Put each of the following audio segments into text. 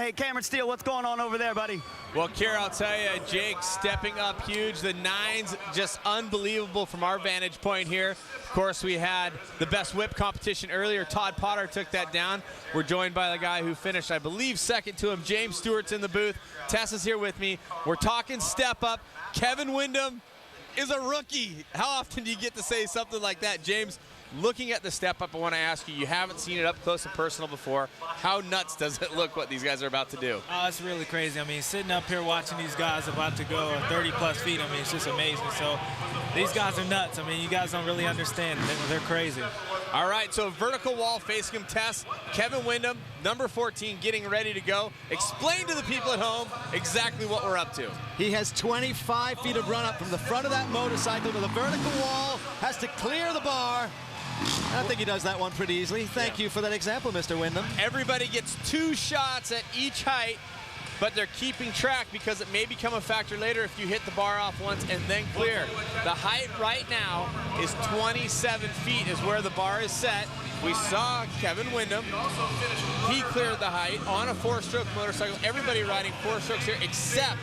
Hey, Cameron Steele, what's going on over there, buddy? Well, Kier, I'll tell you, Jake stepping up huge. The nines just unbelievable from our vantage point here. Of course, we had the best whip competition earlier. Todd Potter took that down. We're joined by the guy who finished, I believe, second to him. James Stewart's in the booth. Tess is here with me. We're talking step up. Kevin Windham is a rookie. How often do you get to say something like that, James? Looking at the step up, I want to ask you, you haven't seen it up close and personal before. How nuts does it look what these guys are about to do? Oh, it's really crazy. I mean, sitting up here watching these guys about to go 30-plus feet, I mean, it's just amazing. So these guys are nuts. I mean, you guys don't really understand. They're crazy. All right, so vertical wall facing him, Tess. Kevin Windham, number 14, getting ready to go. Explain to the people at home exactly what we're up to. He has 25 feet of run up from the front of that motorcycle to the vertical wall, has to clear the bar. I think he does that one pretty easily. Thank you for that example, Mr. Windham. Everybody gets 2 shots at each height, but they're keeping track because it may become a factor later if you hit the bar off once and then clear. The height right now is 27 feet is where the bar is set. We saw Kevin Windham. He cleared the height on a 4-stroke motorcycle. Everybody riding 4 strokes here except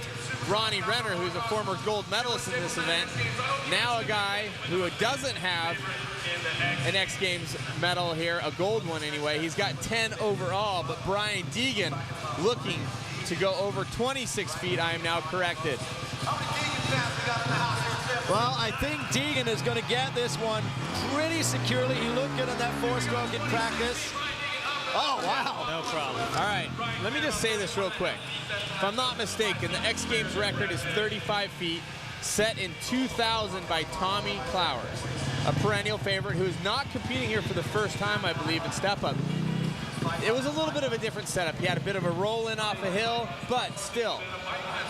Ronnie Renner, who's a former gold medalist in this event. Now a guy who doesn't have an X Games medal here, a gold one anyway. He's got 10 overall, but Brian Deegan looking to go over 26 feet. I am now corrected. Well, I think Deegan is going to get this one pretty securely. He looked good on that 4-stroke in practice. Oh, wow. No problem. All right, let me just say this real quick. If I'm not mistaken, the X Games record is 35 feet, set in 2000 by Tommy Clowers, a perennial favorite who is not competing here for the first time, I believe, in Step Up. It was a little bit of a different setup. He had a bit of a roll in off a hill, but still,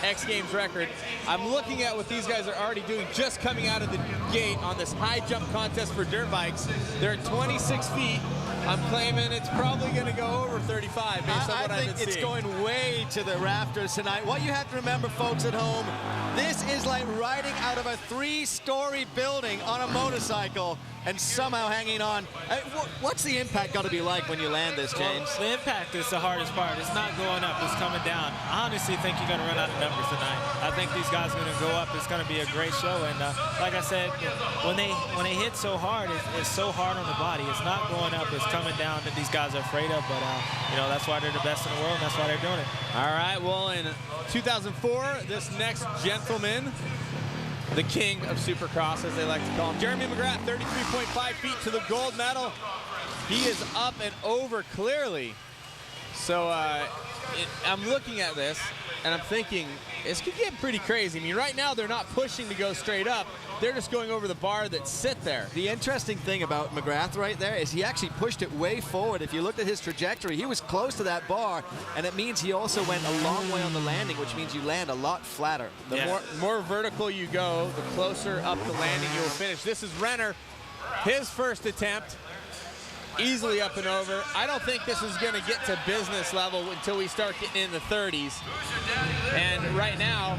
X Games record. I'm looking at what these guys are already doing just coming out of the gate on this high jump contest for dirt bikes. They're at 26 feet. I'm claiming it's probably going to go over 35 based on what I've been seeing. I think it's going way to the rafters tonight. What you have to remember, folks at home, this is like riding out of a 3-story building on a motorcycle and somehow hanging on. What's the impact got to be like when you land this, James? Well, the impact is the hardest part. It's not going up, it's coming down. I honestly think you're going to run out of numbers tonight. I think these guys are going to go up. It's going to be a great show. And like I said, when they hit so hard, it's so hard on the body. It's not going up, it's coming down that these guys are afraid of. But, you know, that's why they're the best in the world, and that's why they're doing it. All right, well, in 2004, this next gentleman, the king of Supercross, as they like to call him, Jeremy McGrath, 33.5 feet to the gold medal. He is up and over clearly. So I'm looking at this, and I'm thinking, this could get pretty crazy. I mean, right now, they're not pushing to go straight up. They're just going over the bar that sit there. The interesting thing about McGrath right there is he actually pushed it way forward. If you looked at his trajectory, he was close to that bar, and it means he also went a long way on the landing, which means you land a lot flatter. The more vertical you go, the closer up the landing you will finish. This is Renner, his first attempt, easily up and over. I don't think this is going to get to business level until we start getting in the 30s. And right now,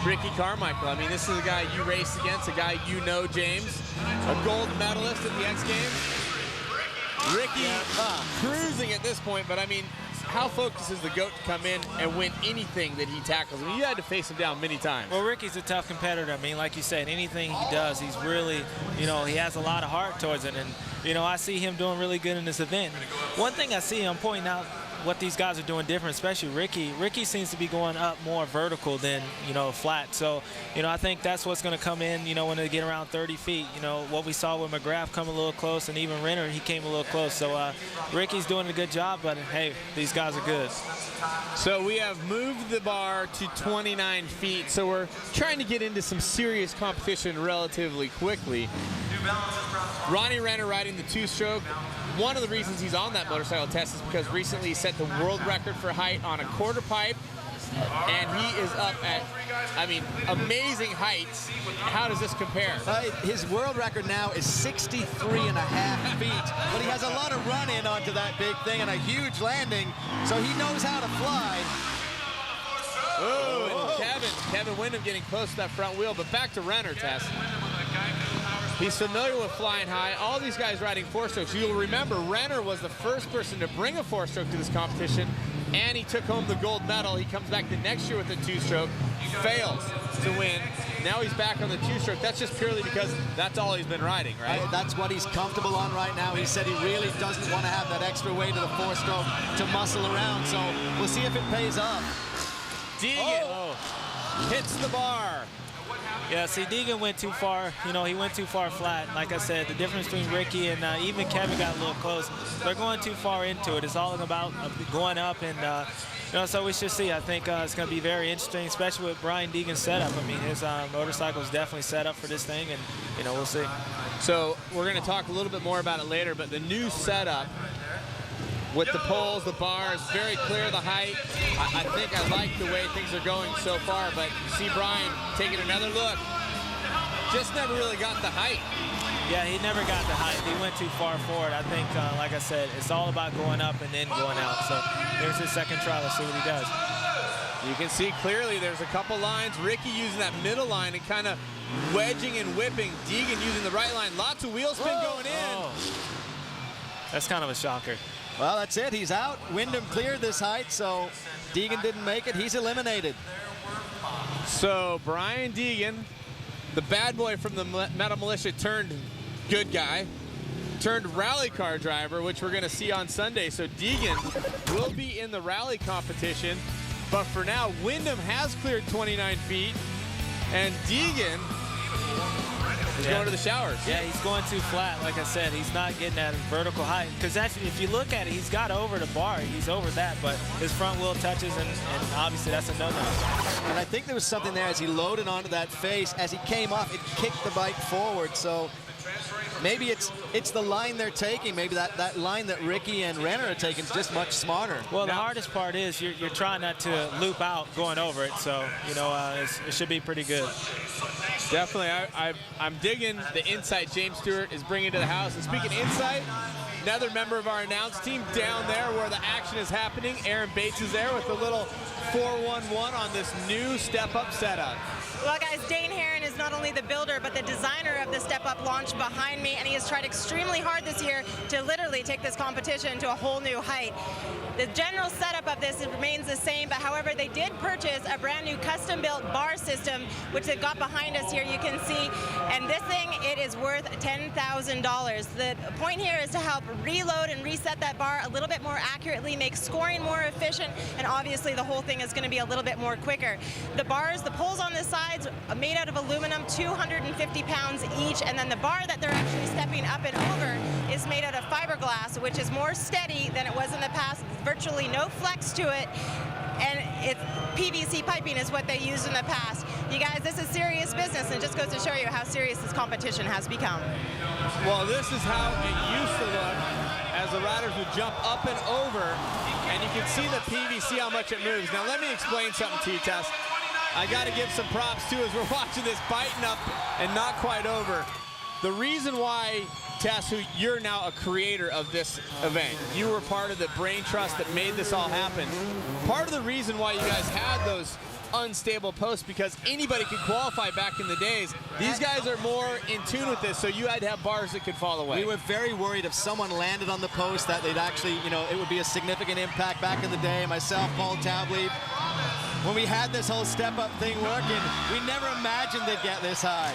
Ricky Carmichael. I mean, this is a guy you race against, a guy you know, James, a gold medalist at the X Games. Ricky cruising at this point, but I mean, how focused is the GOAT to come in and win anything that he tackles? I mean, you had to face him down many times. Well, Ricky's a tough competitor. I mean, like you said, anything he does, he's really, you know, he has a lot of heart towards it. And, you know, I see him doing really good in this event. One thing I see, I'm pointing out what these guys are doing different, especially Ricky. Ricky seems to be going up more vertical than, you know, flat. So, you know, I think that's what's going to come in, you know, when they get around 30 feet. You know, what we saw with McGrath come a little close, and even Renner, he came a little close. So Ricky's doing a good job, but, hey, these guys are good. So we have moved the bar to 29 feet, so we're trying to get into some serious competition relatively quickly. Ronnie Renner riding the 2-stroke. One of the reasons he's on that motorcycle test is because recently he set the world record for height on a quarter pipe, and he is up at, I mean, amazing heights. How does this compare? His world record now is 63.5 feet, but he has a lot of run-in onto that big thing and a huge landing, so he knows how to fly. Oh, and Kevin Windham getting close to that front wheel, but back to Renner, Tess. He's familiar with flying high. All these guys riding 4-strokes. You'll remember Renner was the first person to bring a 4-stroke to this competition and he took home the gold medal. He comes back the next year with a two-stroke, fails to win. Now he's back on the two-stroke. That's just purely because that's all he's been riding, right? That's what he's comfortable on right now. He said he really doesn't want to have that extra weight of the four-stroke to muscle around, so we'll see if it pays off. Deegan hits the bar. Yeah, see, Deegan went too far. You know, he went too far flat. Like I said, the difference between Ricky and even Kevin got a little close. They're going too far into it. It's all about going up, and you know, so we should see. I think it's going to be very interesting, especially with Brian Deegan's setup. I mean, his motorcycle is definitely set up for this thing, and you know, we'll see. So we're going to talk a little bit more about it later, but the new setup with the poles, the bars, very clear the height. I think I like the way things are going so far, but you see Brian taking another look. Just never really got the height. Yeah, he never got the height. He went too far forward. I think, like I said, it's all about going up and then going out. So here's his second try. Let's see what he does. You can see clearly there's a couple lines. Ricky using that middle line and kind of wedging and whipping. Deegan using the right line. Lots of wheel spin going in. That's kind of a shocker. Well, that's it. He's out. Windham cleared this height, so Deegan didn't make it. He's eliminated. So Brian Deegan, the bad boy from the Metal Militia, turned good guy, turned rally car driver, which we're going to see on Sunday. So Deegan will be in the rally competition, but for now, Windham has cleared 29 feet, and Deegan is going to the showers. Yeah, he's going too flat. Like I said, he's not getting that vertical height. Because if you look at it, he's got over the bar. He's over that, but his front wheel touches, and obviously that's a no-no. And I think there was something there as he loaded onto that face. As he came off, it kicked the bike forward. So maybe it's the line they're taking. Maybe that line that Ricky and Renner are taking is just much smarter. Well, the hardest part is you're trying not to loop out going over it. So, you know, it should be pretty good. Definitely. I'm digging the insight James Stewart is bringing to the house. And speaking insight, another member of our announce team down there where the action is happening. Aaron Bates is there with the little 411 on this new step-up setup. Well, guys, Dane Herron is not only the builder, but the designer of the Step Up launch behind me, and he has tried extremely hard this year to literally take this competition to a whole new height. The general setup of this remains the same, but however, they did purchase a brand new custom-built bar system, which they've got behind us here, you can see, and this thing, it is worth $10,000. The point here is to help reload and reset that bar a little bit more accurately, make scoring more efficient, and obviously the whole thing is going to be a little bit more quicker. The bars, the poles on this side, made out of aluminum, 250 pounds each, and then the bar that they're actually stepping up and over is made out of fiberglass, which is more steady than it was in the past. Virtually no flex to it, and it's PVC piping is what they used in the past. You guys, this is serious business, and it just goes to show you how serious this competition has become. Well, this is how it used to look as the riders would jump up and over, and you can see the PVC, how much it moves. Now, let me explain something to you, Tess. I got to give some props, too, as we're watching this biting up and not quite over. The reason why, Tess, who you're now a creator of this event, you were part of the brain trust that made this all happen. Part of the reason why you guys had those unstable posts, because anybody could qualify back in the days. These guys are more in tune with this, so you had to have bars that could fall away. We were very worried if someone landed on the post that they'd actually, you know, it would be a significant impact back in the day. Myself, Paul Taublieb, when we had this whole step-up thing working, we never imagined they'd get this high.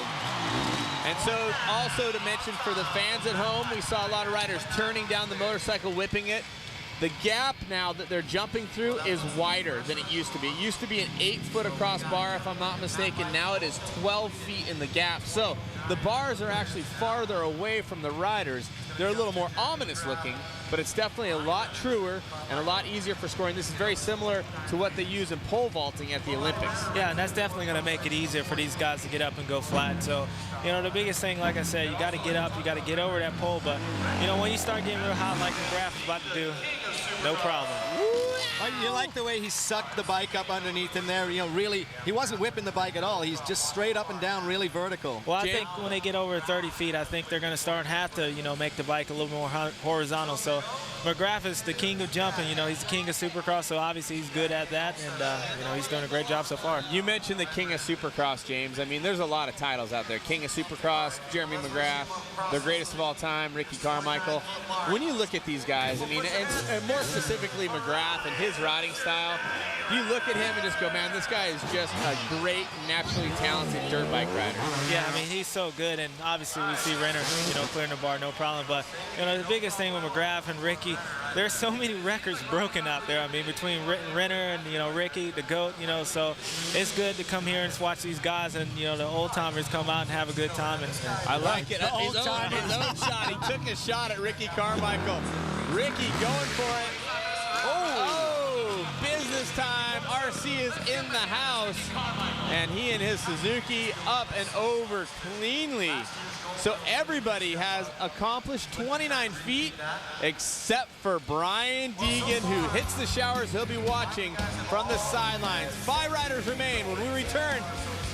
And so also to mention for the fans at home, we saw a lot of riders turning down the motorcycle, whipping it. The gap now that they're jumping through is wider than it used to be. It used to be an 8-foot across bar, if I'm not mistaken. Now it is 12 feet in the gap. So the bars are actually farther away from the riders. They're a little more ominous looking, but it's definitely a lot truer and a lot easier for scoring. This is very similar to what they use in pole vaulting at the Olympics. Yeah, and that's definitely going to make it easier for these guys to get up and go flat. So, you know, the biggest thing, like I said, you got to get up, you got to get over that pole. But, you know, when you start getting real hot like McGrath is about to do, no problem. You like the way he sucked the bike up underneath him there. You know, really, he wasn't whipping the bike at all. He's just straight up and down, really vertical. Well, I think when they get over 30 feet, I think they're going to have to, you know, make the bike a little more horizontal. So McGrath is the king of jumping. You know, he's the king of Supercross, so obviously he's good at that, and you know, he's doing a great job so far. You mentioned the king of Supercross, James. I mean, there's a lot of titles out there. King of Supercross, Jeremy McGrath, the greatest of all time, Ricky Carmichael. When you look at these guys, I mean, and more specifically McGrath and his his riding style, you look at him and just go, man, this guy is just a great, naturally talented dirt bike rider. Yeah, I mean, he's so good, and obviously we see Renner, you know, clearing the bar, no problem. But, you know, the biggest thing with McGrath and Ricky, there's so many records broken out there. I mean, between Renner and, you know, Ricky, the GOAT, you know, so it's good to come here and watch these guys and, you know, the old-timers come out and have a good time. And I like it. His own shot. He took a shot at Ricky Carmichael. Ricky going for it. Oh, business time. RC is in the house, and he and his Suzuki up and over cleanly. So everybody has accomplished 29 feet except for Brian Deegan, who hits the showers. He'll be watching from the sidelines. 5 riders remain. When we return,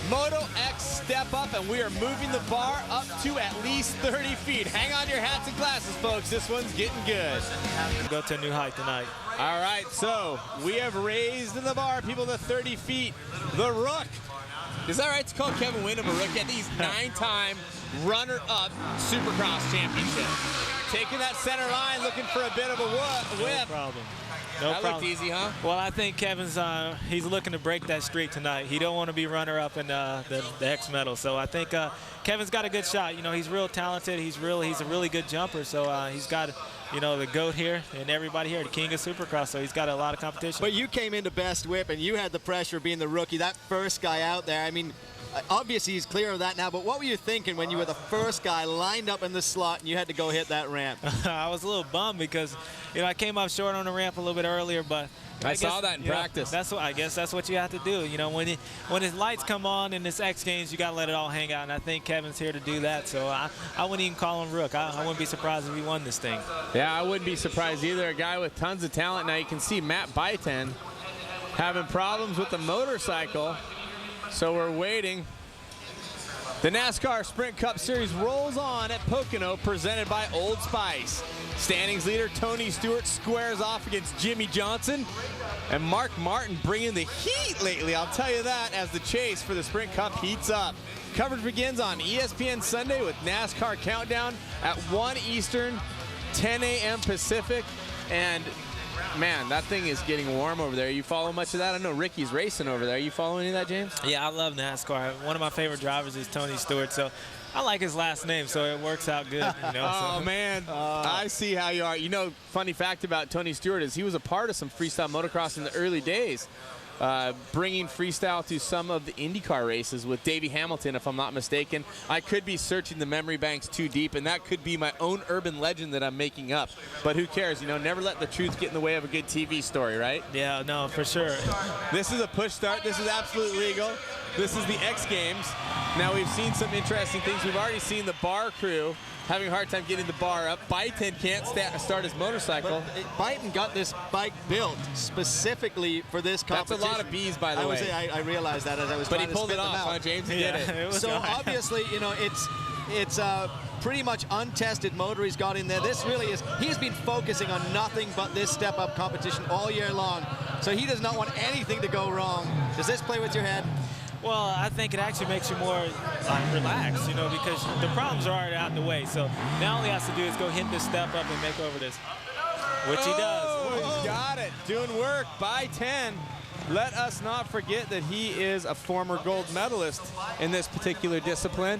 Moto X Step Up, and we are moving the bar up to at least 30 feet. Hang on to your hats and glasses, folks. This one's getting good. Go to a new height tonight. All right, so we have raised the bar, people, to 30 feet. The Rook. Is that right to call Kevin Windham a rookie? I think he's 9-time runner-up Supercross championship. Taking that center line, looking for a bit of a whip. No problem. No that problem. looked easy, huh? Well, I think Kevin's he's looking to break that streak tonight. He don't want to be runner-up in the X medal. So I think Kevin's got a good shot. You know, he's real talented. He's a really good jumper. So he's got, you know, the GOAT here and everybody here, the king of Supercross. So he's got a lot of competition. But you came into best whip and you had the pressure being the rookie, that first guy out there. I mean, obviously he's clear of that now, but what were you thinking when you were the first guy lined up in the slot and you had to go hit that ramp? I was a little bummed because, you know, I came up short on the ramp a little bit earlier, but I saw that in practice. That's what I guess that's what you have to do. You know, when his lights come on in this X Games, you got to let it all hang out, and I think Kevin's here to do that. So I wouldn't even call him Rook. I wouldn't be surprised if he won this thing. Yeah, I wouldn't be surprised either. A guy with tons of talent. Now you can see Matt Byton having problems with the motorcycle, so we're waiting. The NASCAR Sprint Cup Series rolls on at Pocono, presented by Old Spice. Standings leader Tony Stewart squares off against Jimmy Johnson. And Mark Martin bringing the heat lately, I'll tell you that, as the chase for the Sprint Cup heats up. Coverage begins on ESPN Sunday with NASCAR Countdown at 1 Eastern, 10 a.m. Pacific. And man, that thing is getting warm over there. You follow much of that? I know Ricky's racing over there. You follow any of that, James? Yeah, I love NASCAR. One of my favorite drivers is Tony Stewart, so I like his last name, so it works out good. You know, oh, man. I see how you are. You know, funny fact about Tony Stewart is he was a part of some freestyle motocross in the early days, bringing freestyle to some of the IndyCar races with Davey Hamilton, if I'm not mistaken. I could be searching the memory banks too deep, and that could be my own urban legend that I'm making up. But who cares? You know, never let the truth get in the way of a good TV story, right? Yeah, no, for sure. This is a push start. This is absolute legal. This is the X Games. Now, we've seen some interesting things. We've already seen the bar crew having a hard time getting the bar up. Byton can't start his motorcycle. Byton got this bike built specifically for this competition. That's a lot of B's, by the way. I realized that as I was trying to spit them out. But he pulled it off, huh, James? He did it. So obviously, you know, it's pretty much untested motor he's got in there. This really is, he's been focusing on nothing but this step-up competition all year long. So he does not want anything to go wrong. Does this play with your head? Well, I think it actually makes you more relaxed, you know, because the problems are already out of the way. So now all he has to do is go hit this step up and make over this, which he does. Oh, he's got it. Doing work by 10. Let us not forget that he is a former gold medalist in this particular discipline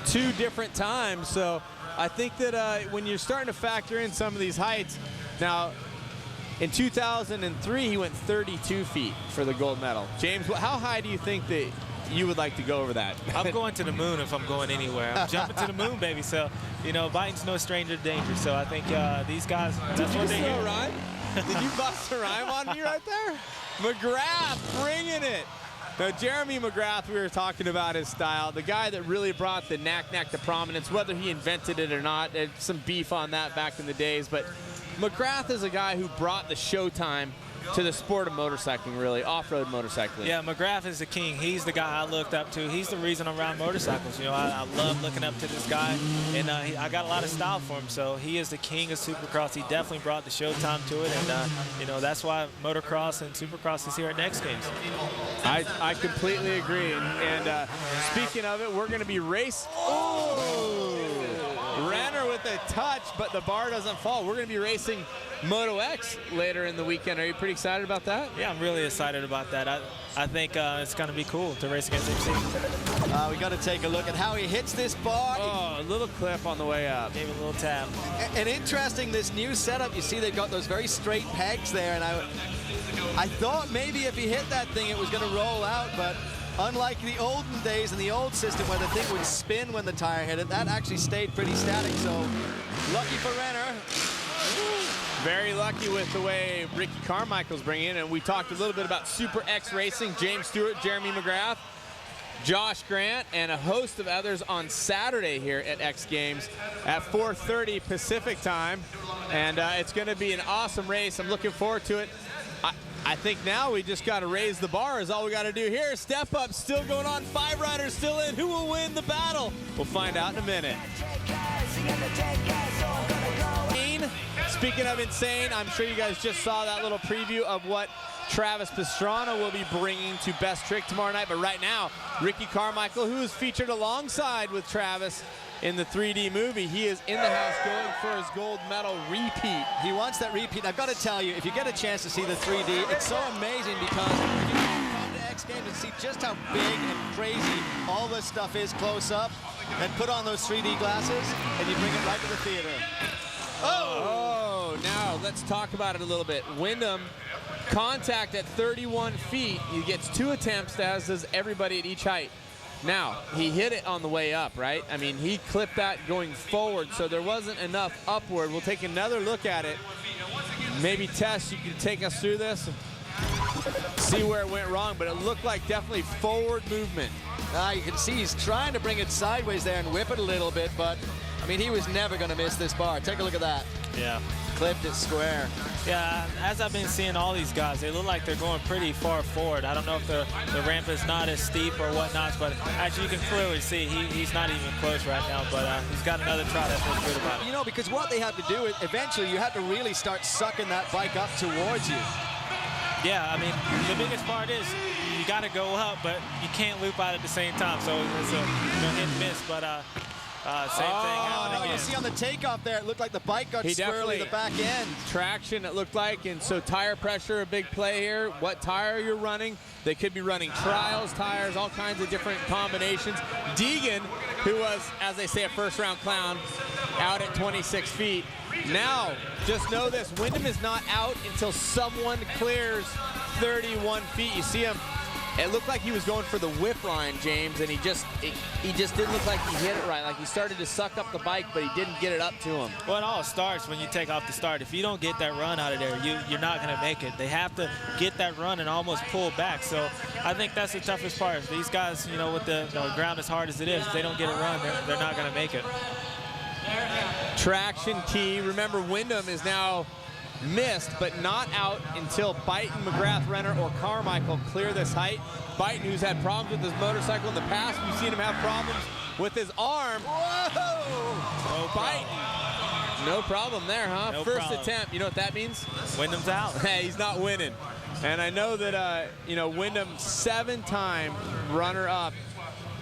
2 different times. So I think that when you're starting to factor in some of these heights, now, in 2003, he went 32 feet for the gold medal. James, how high do you think that you would like to go over that? I'm going to the moon if I'm going anywhere. I'm jumping to the moon, baby. So, you know, Byton's no stranger to danger. So I think these guys, that's what they're here. Rhyme? Did you bust a rhyme on me right there? McGrath bringing it. Now, Jeremy McGrath, we were talking about his style, the guy that really brought the knack to prominence, whether he invented it or not. There's some beef on that back in the days, but McGrath is a guy who brought the showtime to the sport of motorcycling, really, off-road motorcycling. Yeah, McGrath is the king. He's the guy I looked up to. He's the reason I'm around motorcycles. You know, I love looking up to this guy, and I got a lot of style for him. So he is the king of Supercross. He definitely brought the showtime to it, and you know, that's why Motocross and Supercross is here at Next Games. I completely agree. And speaking of it, we're going to be racing. Oh! Renner with with a touch, but the bar doesn't fall. We're going to be racing Moto X later in the weekend. Are you pretty excited about that? Yeah, I'm really excited about that. I think it's going to be cool to race against MC. We got to take a look at how he hits this bar. Oh, a little clip on the way up. Gave it a little tap. And interesting, this new setup, you see they've got those very straight pegs there, and I thought maybe if he hit that thing it was going to roll out, but unlike the olden days in the old system where the thing would spin when the tire hit it, that actually stayed pretty static, so lucky for Renner. Very lucky with the way Ricky Carmichael's bringing in, and we talked a little bit about Super X Racing, James Stewart, Jeremy McGrath, Josh Grant, and a host of others on Saturday here at X Games at 4:30 Pacific time, and it's going to be an awesome race. I'm looking forward to it. I think now we just got to raise the bar is all we got to do here. Step Up still going on. 5 riders still in. Who will win the battle? We'll find out in a minute. Speaking of insane, I'm sure you guys just saw that little preview of what Travis Pastrana will be bringing to Best Trick tomorrow night. But right now, Ricky Carmichael, who is featured alongside with Travis in the 3D movie, he is in the house going for his gold medal repeat. He wants that repeat. I've got to tell you, if you get a chance to see the 3D, it's so amazing because you come to X Games and see just how big and crazy all this stuff is close up, and put on those 3D glasses, and you bring it right to the theater. Oh, now let's talk about it a little bit. Windham, contact at 31 feet. He gets 2 attempts, as does everybody at each height. Now, he hit it on the way up, right? I mean, he clipped that going forward, so there wasn't enough upward. We'll take another look at it. Maybe, Tess, you can take us through this and see where it went wrong, but it looked like definitely forward movement. You can see he's trying to bring it sideways there and whip it a little bit, but, I mean, he was never going to miss this bar. Take a look at that. Yeah. Clipped it square. Yeah, as I've been seeing all these guys, they look like they're going pretty far forward. I don't know if the ramp is not as steep or whatnot, but actually you can clearly see he's not even close right now, but he's got another try that feels good about it. You know, because what they have to do is eventually you have to really start sucking that bike up towards you. Yeah, I mean, the biggest part is you got to go up, but you can't loop out at the same time, so it's a hit and miss, but same thing happening again. You see on the takeoff there, it looked like the bike got squirrely the back end. Traction, it looked like, and so tire pressure, a big play here. What tire you're running. They could be running trials tires, all kinds of different combinations. Deegan, who was, as they say, a first-round clown, out at 26 feet. Now, just know this, Windham is not out until someone clears 31 feet. You see him. It looked like he was going for the whip line, James, and he just didn't look like he hit it right. Like he started to suck up the bike, but he didn't get it up to him. Well, it all starts when you take off the start. If you don't get that run out of there, you're not going to make it. They have to get that run and almost pull back. So I think that's the toughest part. These guys, you know, with the ground as hard as it is, if they don't get a run, they're not going to make it. Traction key. Remember, Windham is now missed, but not out until Byton, McGrath, Renner, or Carmichael clear this height. Byton, who's had problems with his motorcycle in the past, we've seen him have problems with his arm. Whoa! No Byton, no problem there, huh? No First problem. attempt, you know what that means? Wyndham's out. Hey, he's not winning. And I know that, you know, Windham, 7-time runner-up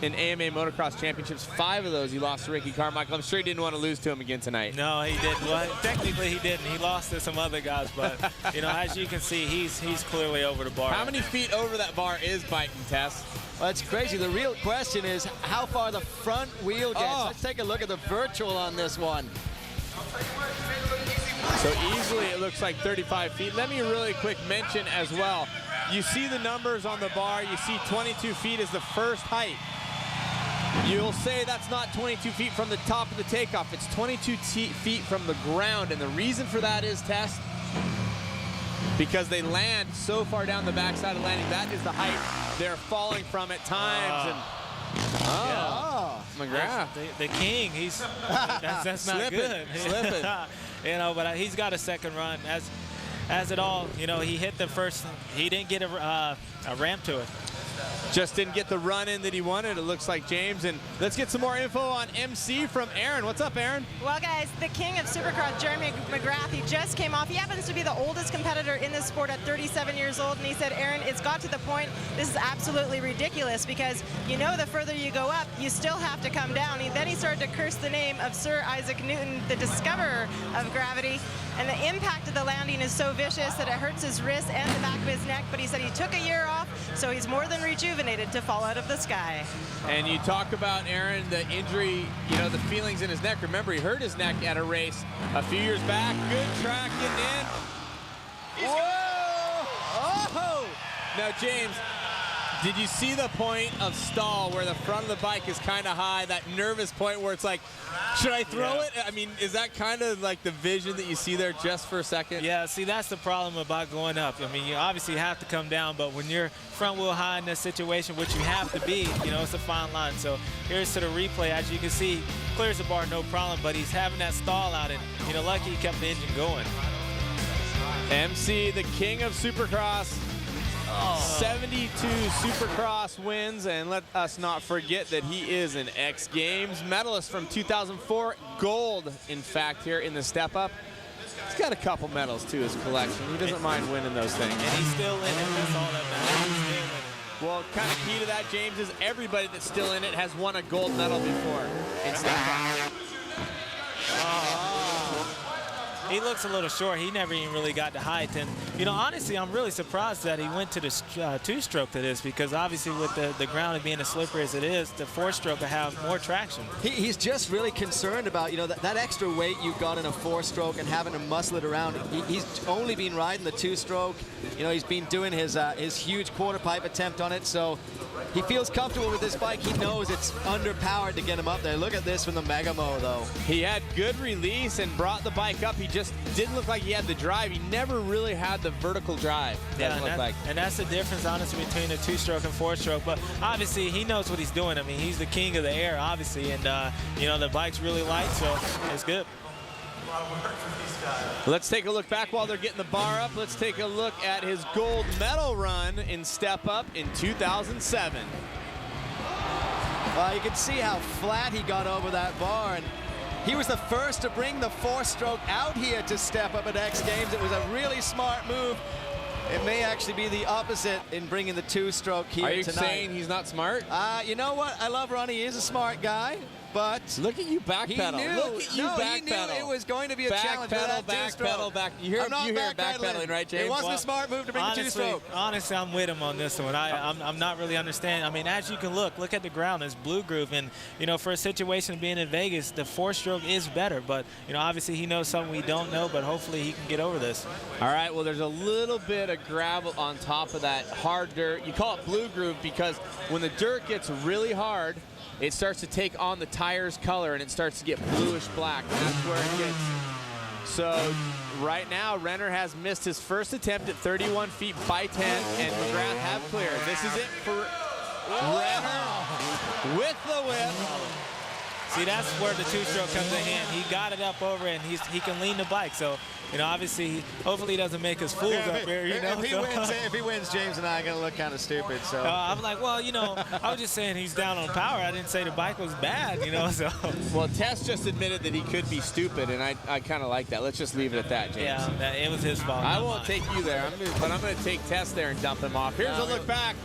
in AMA Motocross Championships. 5 of those he lost to Ricky Carmichael. I'm sure he didn't want to lose to him again tonight. No, he didn't. Well, technically he didn't. He lost to some other guys, but you know, as you can see, he's clearly over the bar. How many feet over that bar is Byton, Tess? Well, that's crazy. The real question is how far the front wheel gets. Let's take a look at the virtual on this one. So easily it looks like 35 feet. Let me really quick mention as well. You see the numbers on the bar. You see 22 feet is the first height. You'll say that's not 22 feet from the top of the takeoff. It's 22 feet from the ground. And the reason for that is, Tess, because they land so far down the backside of the landing. That is the height they're falling from at times. McGrath. The king, that's not good. Slipping. You know, but he's got a second run. As it all, you know, he hit the first, he didn't get a ramp to it. Just didn't get the run in that he wanted, it looks like, James. And let's get some more info on MC from Aaron. What's up, Aaron? Well, guys, the king of Supercross, Jeremy McGrath, he just came off. He happens to be the oldest competitor in this sport at 37 years old. And he said, Aaron, it's got to the point, this is absolutely ridiculous because you know the further you go up, you still have to come down. Then he started to curse the name of Sir Isaac Newton, the discoverer of gravity. And the impact of the landing is so vicious that it hurts his wrist and the back of his neck. But he said he took a year off, so he's more than rejuvenated to fall out of the sky. And you talk about, Aaron, the injury, you know, the feelings in his neck. Remember, he hurt his neck at a race a few years back. Good track getting in. Whoa! Oh! Now, James, did you see the point of stall where the front of the bike is kind of high, that nervous point where it's like, should I throw it? I mean, is that kind of like the vision that you see there just for a second? Yeah, see, that's the problem about going up. I mean, you obviously have to come down, but when you're front wheel high in this situation, which you have to be, you know, it's a fine line. So here's to the replay. As you can see, clears the bar, no problem, but he's having that stall out, and, you know, lucky he kept the engine going. MC, the king of Supercross. 72 Supercross wins, and let us not forget that he is an X Games medalist from 2004, gold, in fact, here in the Step Up. He's got a couple medals to his collection. He doesn't mind winning those things. And he's still in it. That's all that matters. He's still in it. Well, kind of key to that, James, is everybody that's still in it has won a gold medal before in Step Up. He looks a little short. He never even really got the height. And, you know, honestly, I'm really surprised that he went to the two-stroke to this because obviously with the ground being as slippery as it is, the four-stroke will have more traction. He's just really concerned about, you know, that extra weight you've got in a four-stroke and having to muscle it around. He's only been riding the two-stroke. You know, he's been doing his huge quarter pipe attempt on it, so he feels comfortable with this bike. He knows it's underpowered to get him up there. Look at this from the Megamo, though. He had good release and brought the bike up. He just didn't look like he had the drive. He never really had the vertical drive. And that's the difference, honestly, between the two-stroke and four-stroke. But obviously, he knows what he's doing. I mean, he's the king of the air, obviously, and you know, the bike's really light, so it's good. Let's take a look back while they're getting the bar up. Let's take a look at his gold medal run in Step Up in 2007. Well, you can see how flat he got over that bar, and he was the first to bring the four-stroke out here to Step Up at X Games. It was a really smart move. It may actually be the opposite in bringing the two-stroke here tonight. Are you saying he's not smart? You know what? I love Ronnie. He is a smart guy, but look at you backpedal. Look at you backpedal. He knew it was going to be a challenge. Backpedal. You hear backpedaling, right, James? It wasn't a smart move to bring the two-stroke. Honestly, I'm with him on this one. I'm not really understanding. I mean, as you can look at the ground. It's blue groove, and you know, for a situation being in Vegas, the four-stroke is better. But you know, obviously, he knows something we don't know. But hopefully, he can get over this. All right. Well, there's a little bit of gravel on top of that hard dirt. You call it blue groove because when the dirt gets really hard, it starts to take on the tire's color and it starts to get bluish black. And that's where it gets. So right now, Renner has missed his first attempt at 31 feet by 10, and McGrath have cleared. This is it for Renner with the whip. See, that's where the two-stroke comes in hand. He got it up over it, and he can lean the bike. So, you know, obviously, hopefully he doesn't make us fools up here, you know. If he wins, James and I are going to look kind of stupid. So I'm like, well, you know, I was just saying he's down on power. I didn't say the bike was bad, you know. So. Well, Tess just admitted that he could be stupid, and I kind of like that. Let's just leave it at that, James. Yeah, it was his fault. I won't take you there, but I'm going to take Tess there and dump him off. Here's a look back.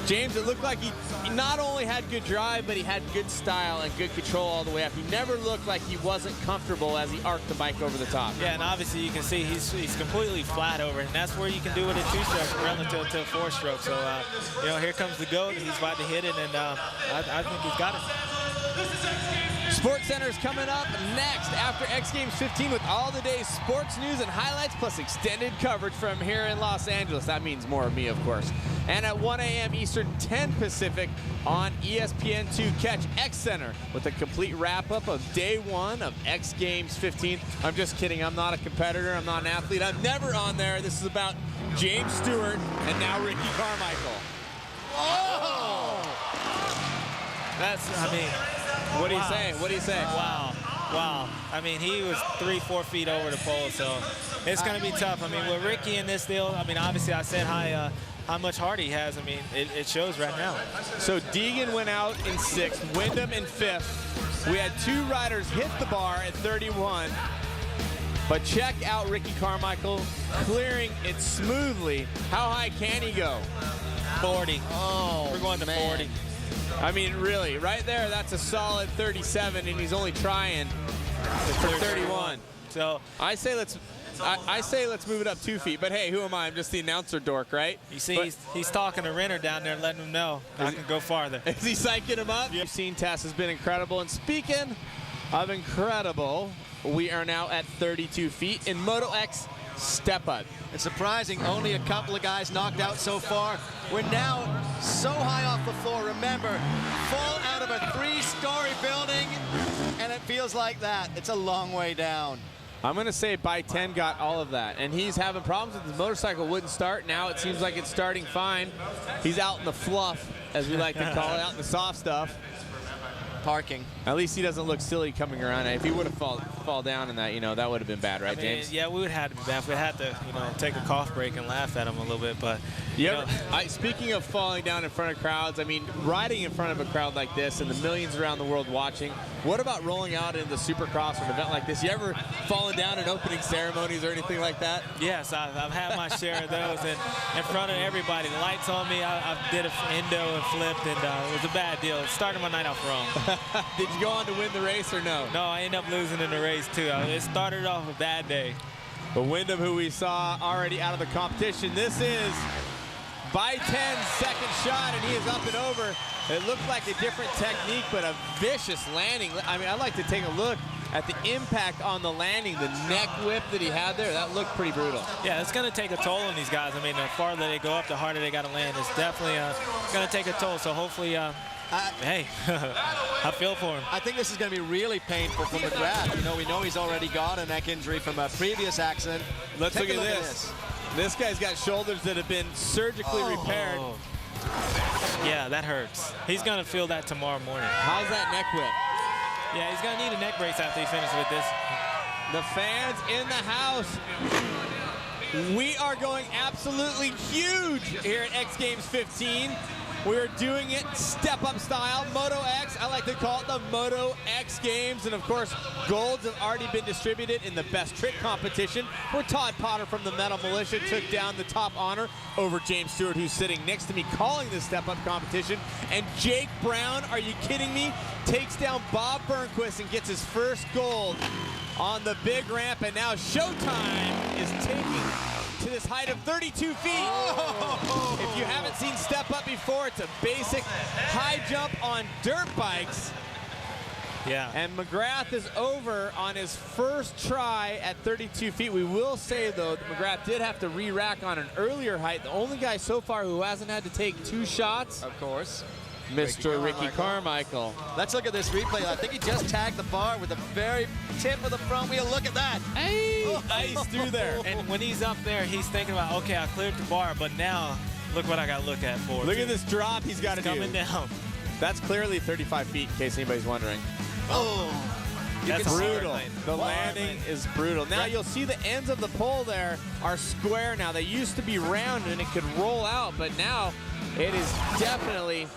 James, it looked like he not only had good drive, but he had good style and good control all the way up. He never looked like he wasn't comfortable as he arced the bike over the top. Yeah, and obviously you can see he's completely flat over it, and that's where you can do it at two-stroke relative to a four-stroke. So, you know, here comes the GOAT. He's about to hit it, and I think he's got it. Sports Center is coming up next after X Games 15 with all the day's sports news and highlights plus extended coverage from here in Los Angeles. That means more of me, of course. And at 1 a.m. Eastern, 10 Pacific on ESPN2, catch X Center with a complete wrap-up of day one of X Games 15. I'm just kidding. I'm not a competitor. I'm not an athlete. I'm never on there. This is about James Stewart and now Ricky Carmichael. Oh! That's, I mean... What do you say? What do you say? Wow. Wow. I mean, he was 3-4 feet over the pole, so it's going to be tough. I mean, with Ricky in this deal, I mean, obviously I said hi how much heart he has. I mean, it shows right now. So Deegan went out in 6th, Windham in 5th. We had 2 riders hit the bar at 31. But check out Ricky Carmichael clearing it smoothly. How high can he go? 40. Oh, we're going to 40. I mean, really, right there, that's a solid 37, and he's only trying for 31. So I say let's move it up 2 feet. But hey, who am I? I'm just the announcer dork, right? you see, he's talking to Renner down there, letting him know I can go farther. Is he psyching him up? You've seen Tess has been incredible. And speaking of incredible, we are now at 32 feet in Moto X Step Up. It's surprising, only a couple of guys knocked out so far. We're now so high off the floor. Remember, fall out of a 3-story building, and it feels like that. It's a long way down. I'm going to say by 10 got all of that. And he's having problems with his motorcycle. Wouldn't start. Now it seems like it's starting fine. He's out in the fluff, as we like to call it, out in the soft stuff. Parking. At least he doesn't look silly coming around. If he would have fall down in that, that would have been bad, right, James? Yeah, we would have had to be bad. We had to, take a cough break and laugh at him a little bit. But speaking of falling down in front of crowds, I mean, riding in front of a crowd like this and the millions around the world watching. What about rolling out in the Supercross or an event like this? You ever fallen down in opening ceremonies or anything like that? Yes, I've had my share of those, and in front of everybody. The lights on me. I did an endo and flipped, and it was a bad deal. It started my night off wrong. Did you go on to win the race or no? No, I ended up losing in the race too. It started off a bad day. But Windham, who we saw already out of the competition, this is by 10 second shot, and he is up and over. It looked like a different technique, but a vicious landing. I mean, I'd like to take a look at the impact on the landing, the neck whip that he had there. That looked pretty brutal. Yeah, it's going to take a toll on these guys. I mean, the farther they go up, the harder they got to land. It's definitely going to take a toll. So hopefully, hey, I feel for him. I think this is going to be really painful for McGrath. We know he's already got a neck injury from a previous accident. Let's look at this. This guy's got shoulders that have been surgically repaired. Yeah, that hurts. He's going to feel that tomorrow morning. How's that neck whip? Yeah, he's going to need a neck brace after he finishes with this. The fans in the house. We are going absolutely huge here at X Games 15. We are doing it step-up style, Moto X. I like to call it the Moto X Games. And, of course, golds have already been distributed in the best trick competition, where Todd Potter from the Metal Militia took down the top honor over James Stewart, who's sitting next to me calling this step-up competition. And Jake Brown, are you kidding me, takes down Bob Burnquist and gets his first gold on the big ramp. And now Showtime is taking to this height of 32 feet. Oh. If you haven't seen Step Up before, it's a basic high jump on dirt bikes. Yeah. And McGrath is over on his first try at 32 feet. We will say, though, that McGrath did have to re-rack on an earlier height. The only guy so far who hasn't had to take 2 shots. Of course. Mr. Ricky Carmichael. Let's look at this replay. I think he just tagged the bar with the very tip of the front wheel. Look at that. Hey, ice through there. And when he's up there, he's thinking about, okay, I cleared the bar, but now look what I got to look at for. Look at this drop he's got to do. Coming down. That's clearly 35 feet, in case anybody's wondering. Oh. That's brutal. The landing is brutal. Now you'll see the ends of the pole there are square now. They used to be round and it could roll out, but now it is definitely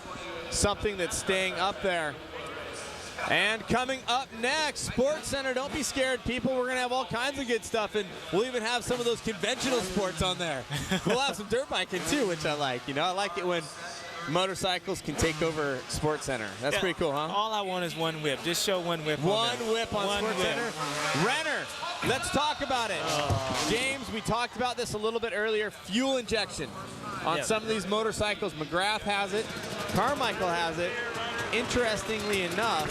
something that's staying up there. And coming up next, Sports Center. Don't be scared, people. We're going to have all kinds of good stuff, and we'll even have some of those conventional sports on there. We'll have some dirt biking, too, which I like. I like it when motorcycles can take over Sports Center. That's pretty cool, huh? All I want is one whip. Just show one whip. One whip on Sports Center. Renner, let's talk about it. James, we talked about this a little bit earlier. Fuel injection on some of these motorcycles. McGrath has it. Carmichael has it. Interestingly enough,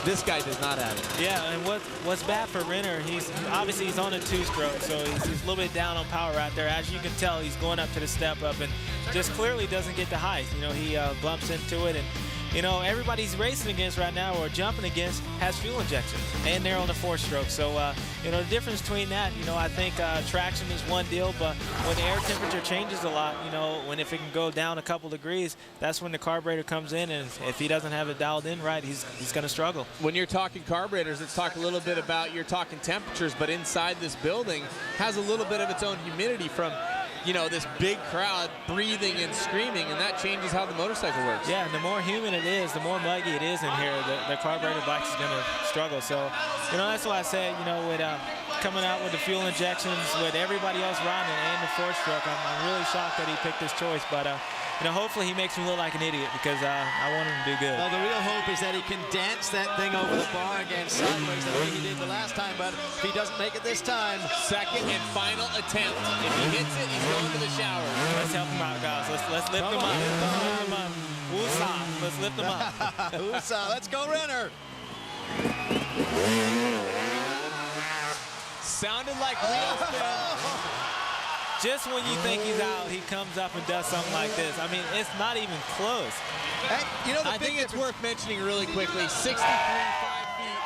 this guy does not have it. Yeah, and what's bad for Renner, he's obviously on a 2-stroke, so he's a little bit down on power out there. As you can tell, he's going up to the step up and just clearly doesn't get the height. He bumps into it, and everybody he's racing against right now or jumping against has fuel injection, and they're on the 4-stroke. So the difference between that, I think traction is one deal, but when the air temperature changes a lot, if it can go down a couple degrees, that's when the carburetor comes in, and if he doesn't have it dialed in right, he's going to struggle. When you're talking carburetors, let's talk a little bit about, you're talking temperatures, but inside this building has a little bit of its own humidity from you know, this big crowd breathing and screaming, and that changes how the motorcycle works. Yeah, and the more humid it is, the more muggy it is in here, the carbureted bike is going to struggle. So, you know, that's why I said, you know, with coming out with the fuel injections, with everybody else riding and the fourth stroke, I'm really shocked that he picked this choice. But, you know, hopefully he makes me look like an idiot because I want him to do good. Well, the real hope is that he can dance that thing over the bar again sideways the way he did the last time, but if he doesn't make it this time. Second and final attempt. If he hits it, he's going to the shower. Let's help him out, guys. Let's lift him up. Woosah. Let's lift him up. Woosah. Let's go, Renner. Sounded like wheel spin. Just when you think he's out, he comes up and does something like this. I mean, it's not even close. Hey, you know, I think it's worth mentioning really quickly, 63.5 feet,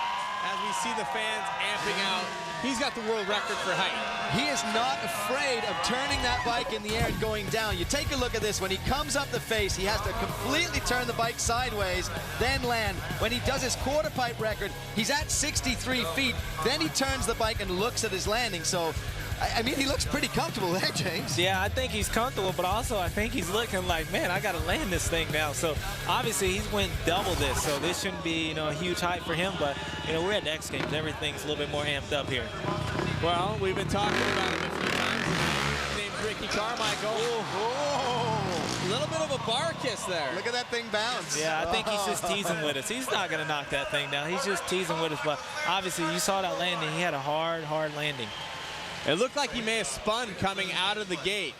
as we see the fans amping out. He's got the world record for height. He is not afraid of turning that bike in the air and going down. You take a look at this. When he comes up the face, he has to completely turn the bike sideways, then land. When he does his quarter pipe record, he's at 63 feet. Then he turns the bike and looks at his landing. So, I mean, he looks pretty comfortable there, James. Yeah, I think he's comfortable, but also I think he's looking like, man, I got to land this thing now. So obviously he's went double this, so this shouldn't be, you know, a huge height for him. But you know, we're at the X Games, everything's a little bit more amped up here. Well, we've been talking about him a few times. His name's Ricky Carmichael. A little bit of a bar kiss there. Look at that thing bounce. Yeah, I think he's just teasing with us. He's not going to knock that thing down. He's just teasing with us. But obviously, you saw that landing. He had a hard landing. It looked like he may have spun coming out of the gate.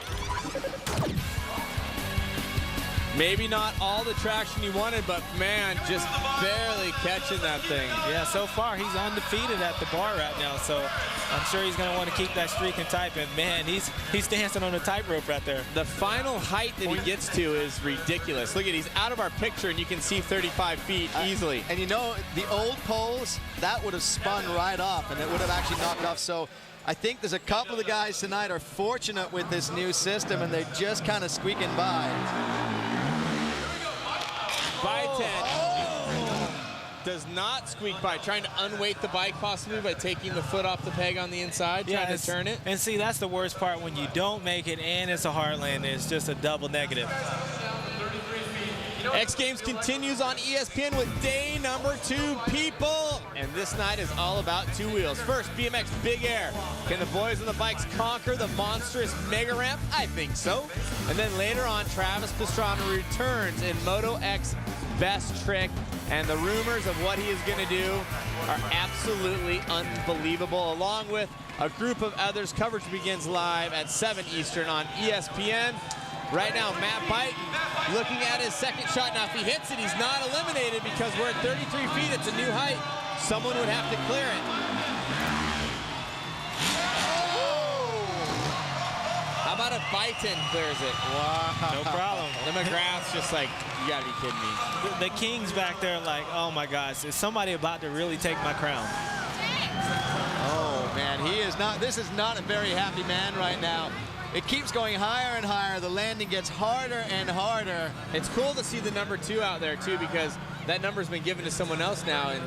Maybe not all the traction he wanted, but man, just barely catching that thing. Yeah, so far he's undefeated at the bar right now, so I'm sure he's going to want to keep that streak in type. And man, he's dancing on the tightrope right there. The final height that he gets to is ridiculous. Look at, he's out of our picture, and you can see 35 feet easily. And you know, the old poles, that would have spun right off, and it would have actually knocked off. So I think there's a couple of the guys tonight are fortunate with this new system, and they're just kind of squeaking by. Does not squeak by, trying to unweight the bike possibly by taking the foot off the peg on the inside, trying to turn it. And see, that's the worst part when you don't make it and it's a hard landing. It's just a double negative. X Games continues on ESPN with day number 2, people. And this night is all about two wheels. First, BMX Big Air. Can the boys on the bikes conquer the monstrous mega ramp? I think so. And then later on, Travis Pastrana returns in Moto X Best Trick. And the rumors of what he is going to do are absolutely unbelievable, along with a group of others. Coverage begins live at 7 Eastern on ESPN. Right now, Matt Byton looking at his second shot. Now, if he hits it, he's not eliminated because we're at 33 feet. It's a new height. Someone would have to clear it. How about if Byton clears it? Wow. No problem. The McGrath's just like, you gotta be kidding me. The Kings back there like, oh my gosh, is somebody about to really take my crown? Oh man, he is not, this is not a very happy man right now. It keeps going higher and higher. The landing gets harder and harder. It's cool to see the number 2 out there too, because that number's been given to someone else now in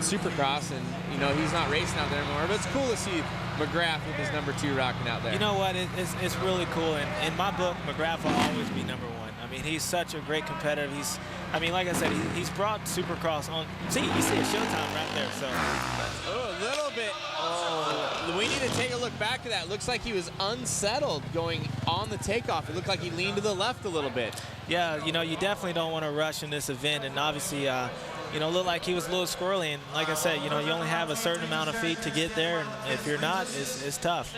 Supercross, and you know, he's not racing out there anymore. But it's cool to see McGrath with his number 2 rocking out there. You know what? It's really cool. And in my book, McGrath will always be number 1. I mean, he's such a great competitor. I mean, like I said, he's brought Supercross on. See, you see a Showtime right there. So. Oh, a little bit. Oh, we need to take a look back at that. Looks like he was unsettled going on the takeoff. It looked like he leaned to the left a little bit. Yeah, you know, you definitely don't want to rush in this event. And obviously, you know, looked like he was a little squirrely. And like I said, you know, you only have a certain amount of feet to get there. And if you're not, it's tough.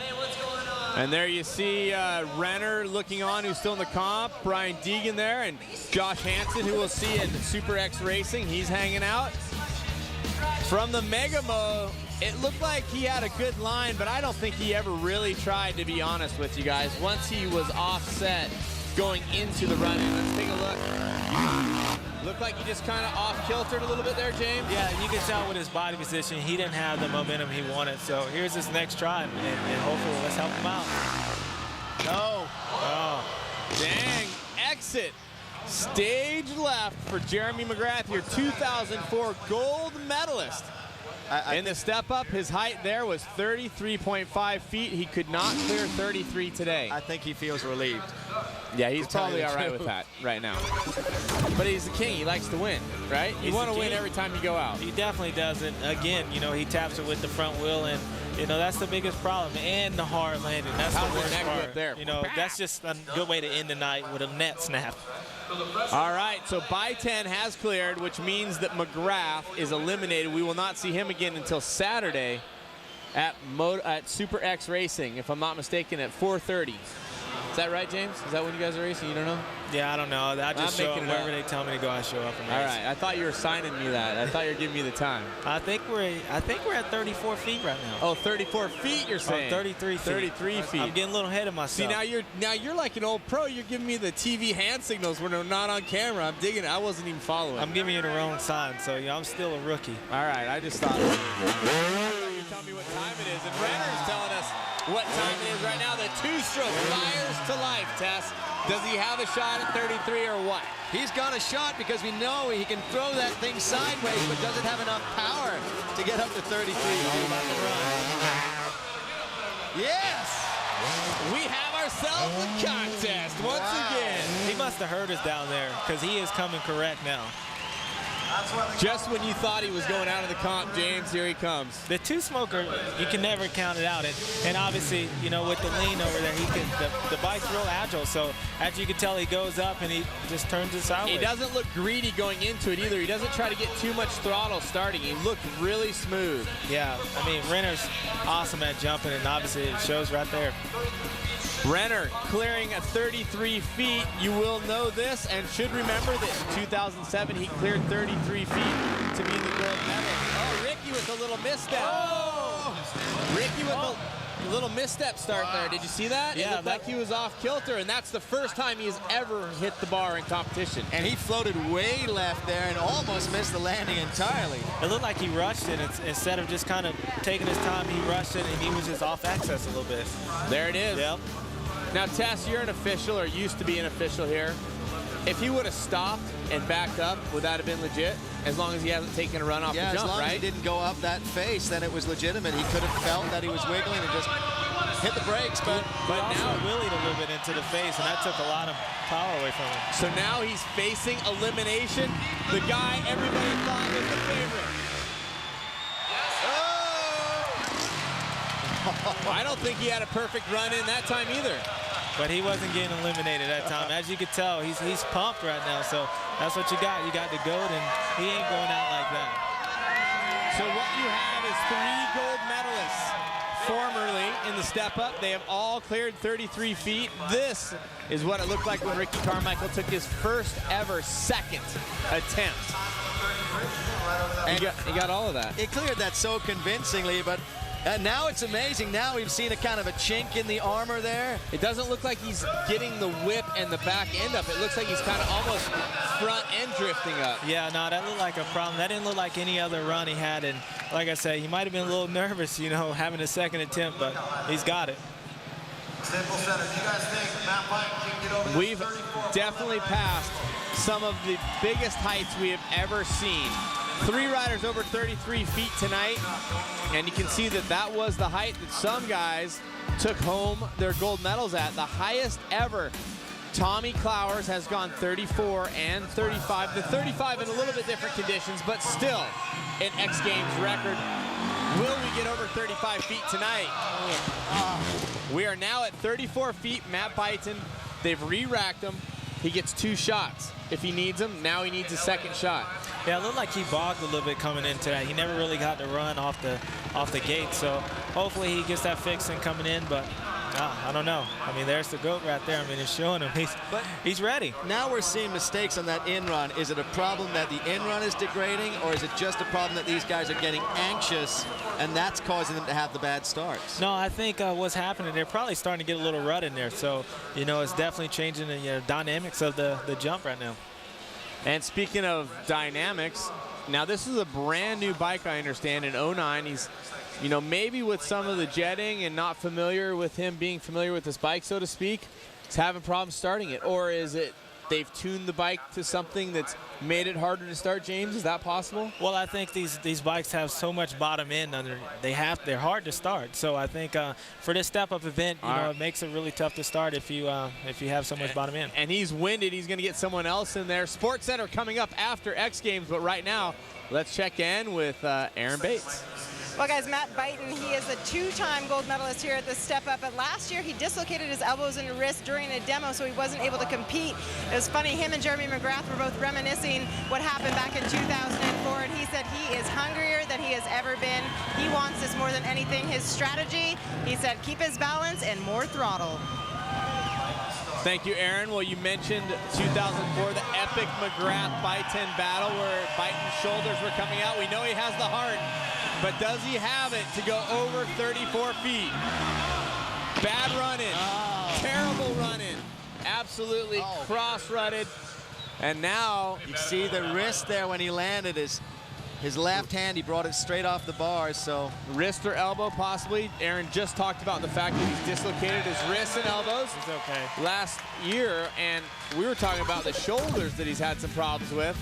And there you see Renner looking on, who's still in the comp. Brian Deegan there, and Josh Hansen, who we'll see in Super X Racing. He's hanging out. From the Megamo, it looked like he had a good line, but I don't think he ever really tried, to be honest with you guys. Once he was offset going into the run-in. Let's take a look. Looked like he just kind of off-kiltered a little bit there, James. Yeah, you can tell with his body position, he didn't have the momentum he wanted. So here's his next try, and hopefully let's help him out. No. Oh. Dang, exit. Stage left for Jeremy McGrath, your 2004 gold medalist In the step up, his height there was 33.5 feet. He could not clear 33 today. I think he feels relieved. Yeah, he's probably all right with that right now. But he's the king. He likes to win, right? You want to win every time you go out. He definitely does. And again, you know, he taps it with the front wheel, and you know that's the biggest problem. And the hard landing. That's the worst part. There. You know, that's just a good way to end the night with a net snap. All right, so By10 has cleared, which means that McGrath is eliminated. We will not see him again until Saturday at Super X Racing, if I'm not mistaken, at 4:30. Is that right, James? Is that when you guys are racing? You don't know? Yeah, I don't know. I just show up wherever they tell me to go. I show up and race. All right, I thought you were signing me that. I thought you were giving me the time. I think we're at 34 feet right now. Oh, 34 feet, you're saying? 33 feet. 33 feet. I'm getting a little ahead of myself. See, now you're like an old pro. You're giving me the TV hand signals when they're not on camera. I'm digging it. I wasn't even following. I'm giving you the wrong sign, so yeah, I'm still a rookie. All right, I just thought. You tell me what time it is, and Renner's telling us what time it is right now. The two-stroke fires to life, Tess. Does he have a shot at 33 or what? He's got a shot because we know he can throw that thing sideways, but doesn't have enough power to get up to 33. All about the run. Yes! We have ourselves a contest once again. He must have heard us down there because he is coming correct now. Just when you thought he was going out of the comp, James, here he comes. The two-smoker, you can never count it out. And obviously, you know, with the lean over there, the bike's real agile. So as you can tell, he goes up and he just turns it sideways. He doesn't look greedy going into it either. He doesn't try to get too much throttle starting. He looked really smooth. Yeah, I mean, Renner's awesome at jumping, and obviously it shows right there. Renner clearing at 33 feet. You will know this and should remember that in 2007 he cleared 33 feet to be the gold medal. Oh, Ricky with a little misstep. Oh! Ricky with a little misstep start there. Did you see that? Yeah, it looked like he was off kilter, and that's the first time he's ever hit the bar in competition. And he floated way left there and almost missed the landing entirely. It looked like he rushed it. Instead of just kind of taking his time, he rushed it, and he was just off access a little bit. There it is. Yep. Now, Tess, you're an official, or used to be an official here. If he would have stopped and backed up, would that have been legit? As long as he hasn't taken a run off the jump, right? As long as he didn't go up that face, then it was legitimate. He could have felt that he was wiggling and just hit the brakes. But now willied a little bit into the face, and that took a lot of power away from him. So now he's facing elimination. The guy everybody thought was the favorite. I don't think he had a perfect run in that time either. But he wasn't getting eliminated that time. As you can tell, he's pumped right now. So that's what you got. You got the GOAT, and he ain't going out like that. So what you have is 3 gold medalists formerly in the step up. They have all cleared 33 feet. This is what it looked like when Ricky Carmichael took his first ever second attempt. And he got all of that. He cleared that so convincingly, but now it's amazing. Now we've seen a kind of a chink in the armor there. It doesn't look like he's getting the whip and the back end up. It looks like he's kind of almost front end drifting up. Yeah, no, that looked like a problem. That didn't look like any other run he had. And like I said, he might have been a little nervous, you know, having a second attempt, but he's got it. We've definitely passed some of the biggest heights we have ever seen. 3 riders over 33 feet tonight, and you can see that that was the height that some guys took home their gold medals at. The highest ever. Tommy Clowers has gone 34 and 35. The 35 in a little bit different conditions, but still an X Games record. Will we get over 35 feet tonight? We are now at 34 feet. Matt Byton, they've re-racked him. He gets 2 shots. If he needs them, now he needs a second shot. Yeah, it looked like he bogged a little bit coming into that. He never really got the run off the gate, so hopefully he gets that fixed and coming in, but I don't know. I mean, there's the GOAT right there. I mean, it's showing him he's ready. Now we're seeing mistakes on that in-run. Is it a problem that the in-run is degrading, or is it just a problem that these guys are getting anxious and that's causing them to have the bad starts? No, I think what's happening, they're probably starting to get a little rut in there. So, you know, it's definitely changing the dynamics of the jump right now. And speaking of dynamics, now this is a brand new bike, I understand, in 09. He's, you know, maybe with some of the jetting and not familiar with him being familiar with this bike, so to speak, he's having problems starting it. Or is it they've tuned the bike to something that's made it harder to start, James? Is that possible? Well, I think these bikes have so much bottom end under. They're hard to start. So I think for this step-up event, you know, it makes it really tough to start if you have so much bottom end. And he's winded. He's going to get someone else in there. Sports Center coming up after X Games, but right now, let's check in with Aaron Bates. Well, guys, Matt Byton, he is a 2-time gold medalist here at the Step Up, but last year he dislocated his elbows and wrist during a demo, so he wasn't able to compete. It was funny, him and Jeremy McGrath were both reminiscing what happened back in 2004, and he said he is hungrier than he has ever been. He wants this more than anything. His strategy, he said, keep his balance and more throttle. Thank you, Aaron. Well, you mentioned 2004, the epic McGrath-Byton battle where Byton's shoulders were coming out. We know he has the heart, but does he have it to go over 34 feet? Bad run-in, terrible run-in, absolutely cross-rutted. And now, you see the wrist there when he landed, his left hand, he brought it straight off the bars, so. Wrist or elbow, possibly. Aaron just talked about the fact that he's dislocated his wrists and elbows last year, and we were talking about the shoulders that he's had some problems with.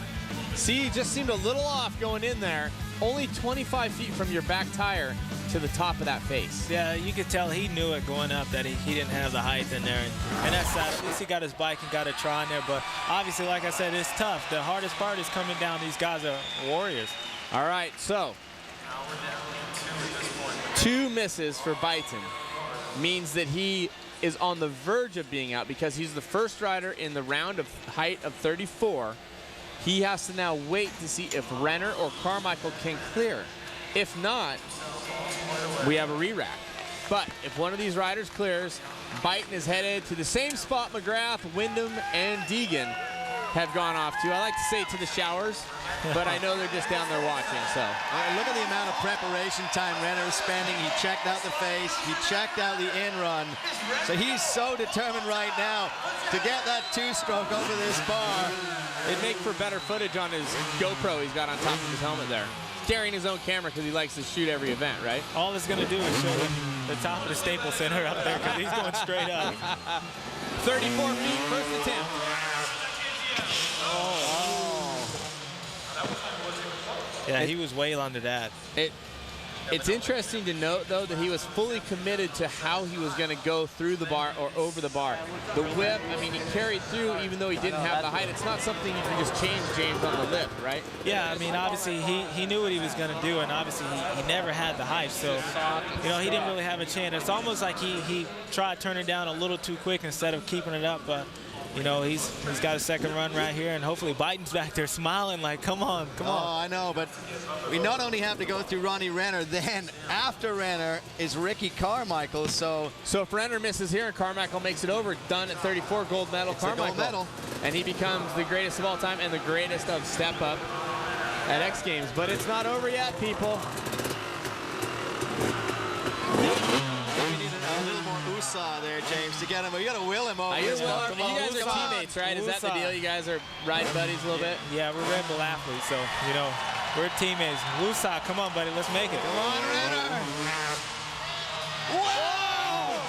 See, he just seemed a little off going in there. Only 25 feet from your back tire to the top of that face. Yeah, you could tell he knew it going up that he didn't have the height in there. And that's sad. At least he got his bike and got a try in there. But obviously, like I said, it's tough. The hardest part is coming down. These guys are warriors. All right, so 2 misses for Byton means that he is on the verge of being out because he's the first rider in the round of height of 34. He has to now wait to see if Renner or Carmichael can clear. If not, we have a re-rack. But if one of these riders clears, Byton is headed to the same spot McGrath, Windham, and Deegan have gone off to. I like to say to the showers, but I know they're just down there watching, so. Look at the amount of preparation time Renner is spending. He checked out the face, he checked out the in-run. So he's so determined right now to get that 2-stroke over this bar. It'd make for better footage on his GoPro he's got on top of his helmet there. Carrying his own camera because he likes to shoot every event, right? All it's going to do is show him the top of the Staples Center up there because he's going straight up. 34 feet, first attempt. Yeah, he was way under that. It's interesting to note, though, that he was fully committed to how he was going to go through the bar or over the bar. The whip, I mean, he carried through even though he didn't have the height. It's not something you can just change, James, on the lift, right? Yeah, I mean, obviously, he knew what he was going to do, and obviously, he never had the height. So, you know, he didn't really have a chance. It's almost like he tried turning down a little too quick instead of keeping it up, but you know, he's got a second run right here, and hopefully Byton's back there smiling like, come on, come on. Oh, I know, but we not only have to go through Ronnie Renner, then after Renner is Ricky Carmichael, so if Renner misses here and Carmichael makes it over, done at 34, gold medal, Carmichael. Gold medal. And he becomes the greatest of all time and the greatest of Step Up at X Games. But it's not over yet, people. there, James, to get him. You got to will him over. You guys are teammates, right? Is that the deal? You guys are riding buddies a little bit? Yeah, we're Red Bull athletes, so, you know, we're teammates. Wusa, come on, buddy, let's make it. Come on, Renner. Whoa!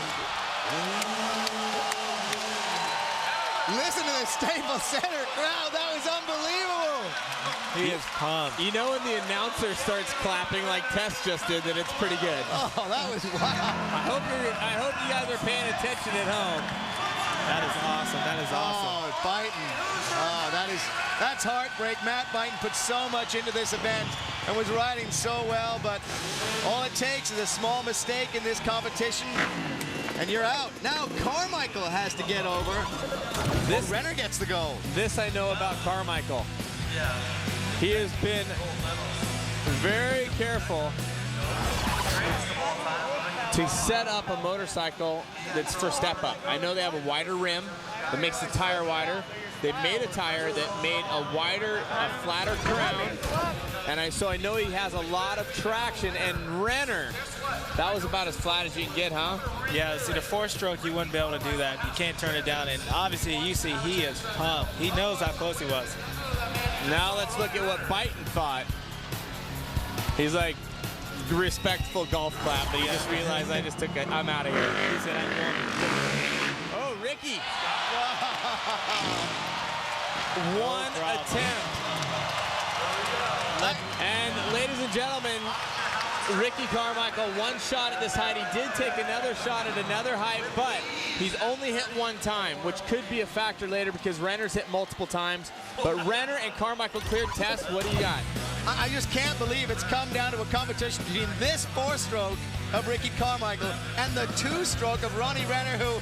Listen to the Staples Center crowd. That was unbelievable. He is pumped. You know when the announcer starts clapping like Tess just did, that it's pretty good. Oh, that was wow. I hope you guys are paying attention at home. That is awesome. That is awesome. Oh, Byton. Oh, that's heartbreak. Matt Byton put so much into this event and was riding so well, but all it takes is a small mistake in this competition, and you're out. Now Carmichael has to get over. This Renner gets the gold. This I know about Carmichael. He has been very careful to set up a motorcycle that's for Step Up. I know they have a wider rim that makes the tire wider. They've made a tire that made a flatter crown. And so I know he has a lot of traction. And Renner, that was about as flat as you can get, huh? Yeah, see, the four-stroke, you wouldn't be able to do that. You can't turn it down. And obviously, you see, he is pumped. He knows how close he was. Now let's look at what Byton thought. He's like, respectful golf clap, but he just realized I'm out of here. He said, oh, Ricky. one attempt. And ladies and gentlemen, Ricky Carmichael, one shot at this height. He did take another shot at another height, but he's only hit one time, which could be a factor later because Renner's hit multiple times. But Renner and Carmichael cleared tests. What do you got? I just can't believe it's come down to a competition between this 4-stroke of Ricky Carmichael and the 2-stroke of Ronnie Renner, who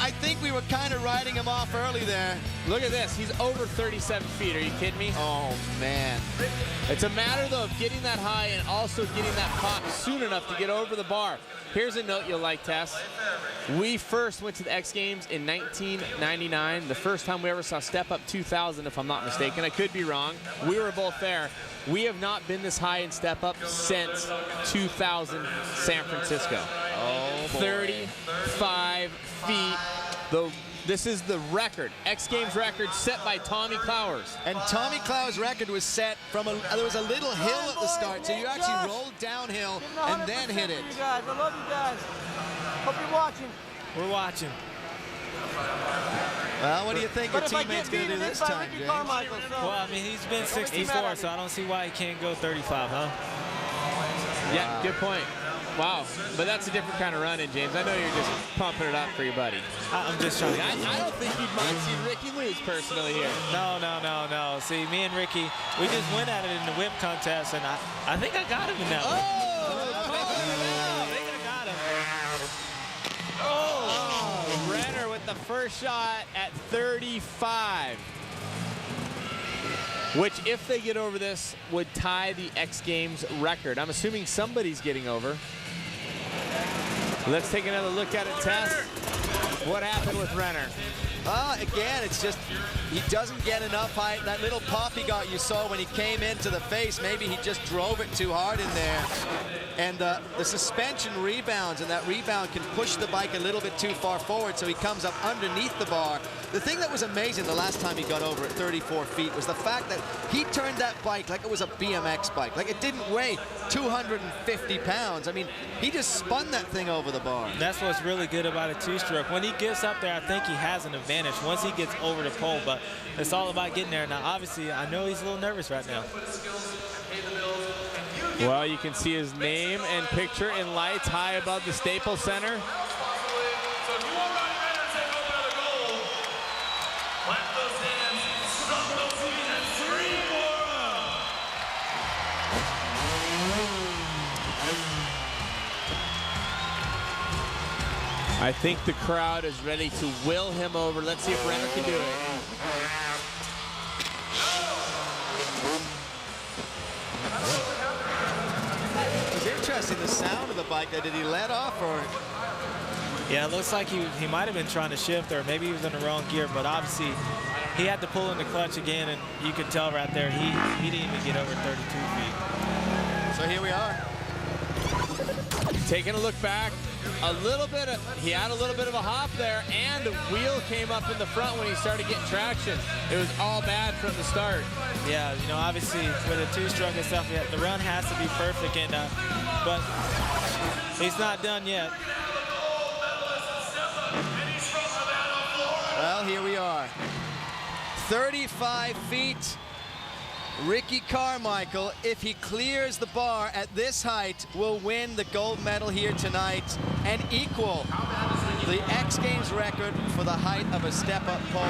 I think we were kind of riding him off early there. Look at this. He's over 37 feet. Are you kidding me? Oh, man. It's a matter, though, of getting that high and also getting that pop soon enough to get over the bar. Here's a note you'll like, Tess. We first went to the X Games in 1999. The first time we ever saw Step Up 2000, if I'm not mistaken. I could be wrong. We were both there. We have not been this high in Step Up since 2000 San Francisco. Oh, boy. 35 feet. This is the record, X Games record set by Tommy Clowers. And Tommy Clowers' record was set from there was a little hill at the start, so you actually rolled downhill and then hit it. You guys. I love you guys. Hope you're watching. We're watching. Well, what do you think your teammate's going to do this time, James? Well, I mean, he's been 64, so I don't see why he can't go 35, huh? Yeah, good point. Wow, but that's a different kind of run-in, James. I know you're just pumping it up for your buddy. I'm just trying to... I don't think you'd mind seeing Ricky lose personally here. No. See, me and Ricky, we just went at it in the whip contest, and I think I got him in that one. I think I got him. Oh, Renner with the first shot at 35. Which, if they get over this, would tie the X Games record. I'm assuming somebody's getting over. Let's take another look at it, Tess. What happened with Renner? Again, it's just he doesn't get enough height. That little pop he got, you saw when he came into the face, maybe he just drove it too hard in there. And the suspension rebounds, and that rebound can push the bike a little bit too far forward, so he comes up underneath the bar. The thing that was amazing the last time he got over at 34 feet was the fact that he turned that bike like it was a BMX bike. Like it didn't weigh 250 pounds. I mean, he just spun that thing over the bar. That's what's really good about a 2-stroke. When he gets up there, I think he has an advantage once he gets over the pole, but it's all about getting there. Now, obviously, I know he's a little nervous right now. Well, you can see his name and picture in lights high above the Staples Center. I think the crowd is ready to will him over. Let's see if Renner can do it. It's interesting, the sound of the bike. Did he let off or? Yeah, it looks like he might have been trying to shift, or maybe he was in the wrong gear, but obviously he had to pull in the clutch again, and you could tell right there he didn't even get over 32 feet. So here we are. Taking a look back, he had a little bit of a hop there, and the wheel came up in the front when he started getting traction. It was all bad from the start. Yeah, you know, obviously with a 2-stroke and stuff, the run has to be perfect, and but he's not done yet. Well, here we are. 35 feet. Ricky Carmichael, if he clears the bar at this height, will win the gold medal here tonight and equal the X Games record for the height of a step-up pole.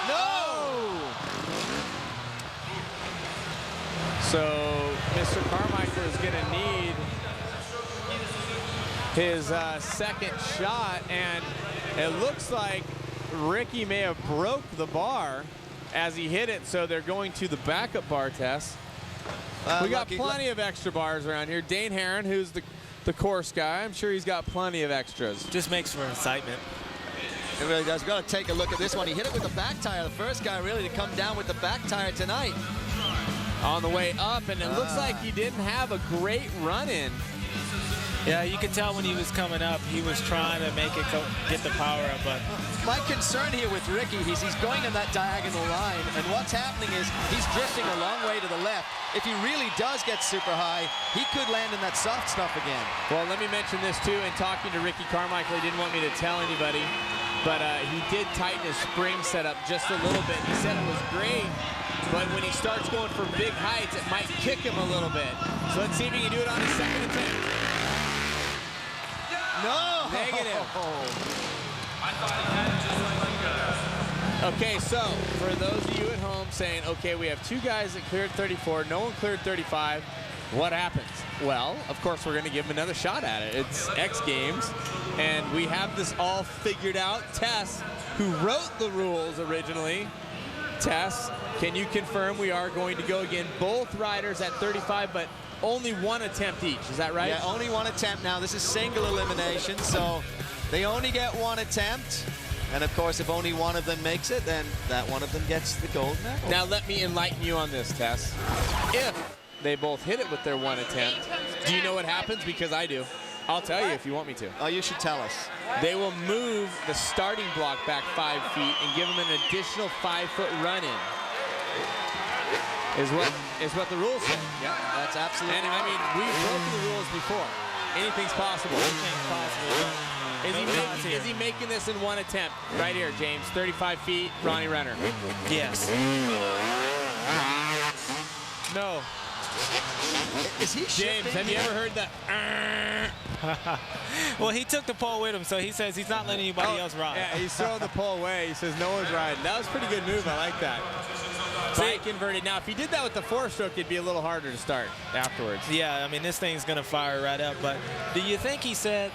No! So Mr. Carmichael is going to need his second shot, and it looks like Ricky may have broke the bar as he hit it, so they're going to the backup bar test. We got plenty of extra bars around here. Dane Herron, who's the course guy, I'm sure he's got plenty of extras. Just makes for excitement. It really does. We've got to take a look at this one. He hit it with the back tire. The first guy really to come down with the back tire tonight. On the way up, and it looks like he didn't have a great run-in. Yeah, you could tell when he was coming up, he was trying to make it get the power up. But my concern here with Ricky, he's going in that diagonal line, and what's happening is he's drifting a long way to the left. If he really does get super high, he could land in that soft stuff again. Well, let me mention this too. In talking to Ricky Carmichael, he didn't want me to tell anybody. but he did tighten his spring setup just a little bit. He said it was great, but when he starts going for big heights, it might kick him a little bit. So let's see if he can do it on his second attempt. No! Negative. Okay, so for those of you at home saying, okay, we have two guys that cleared 34, no one cleared 35, what happens? Well, of course, we're going to give him another shot at it. It's X Games, and we have this all figured out. Tess, who wrote the rules originally, Tess, can you confirm we are going to go again? Both riders at 35, but only one attempt each. Is that right? Yeah, only one attempt now. This is single elimination, so they only get one attempt. And of course, if only one of them makes it, then that one of them gets the gold medal. Now let me enlighten you on this, Tess. If they both hit it with their one attempt, do you know what happens? Because I do. I'll tell you if you want me to. Oh, you should tell us. They will move the starting block back 5 feet and give them an additional 5-foot run-in. Is what the rules say. Yeah, that's absolutely And I mean, we've broken the rules before. Anything's possible. Anything's possible. Is he making this in one attempt? Right here, James. 35 feet, Ronnie Renner. Yes. No. Is he James, have you ever heard that? Well, he took the pole with him, so he says he's not letting anybody else ride. Yeah, he's throwing the pole away. He says no one's riding. That was a pretty good move. I like that. Bike inverted. Now, if he did that with the 4-stroke, it'd be a little harder to start afterwards. Yeah, I mean, this thing's going to fire right up. But do you think he said,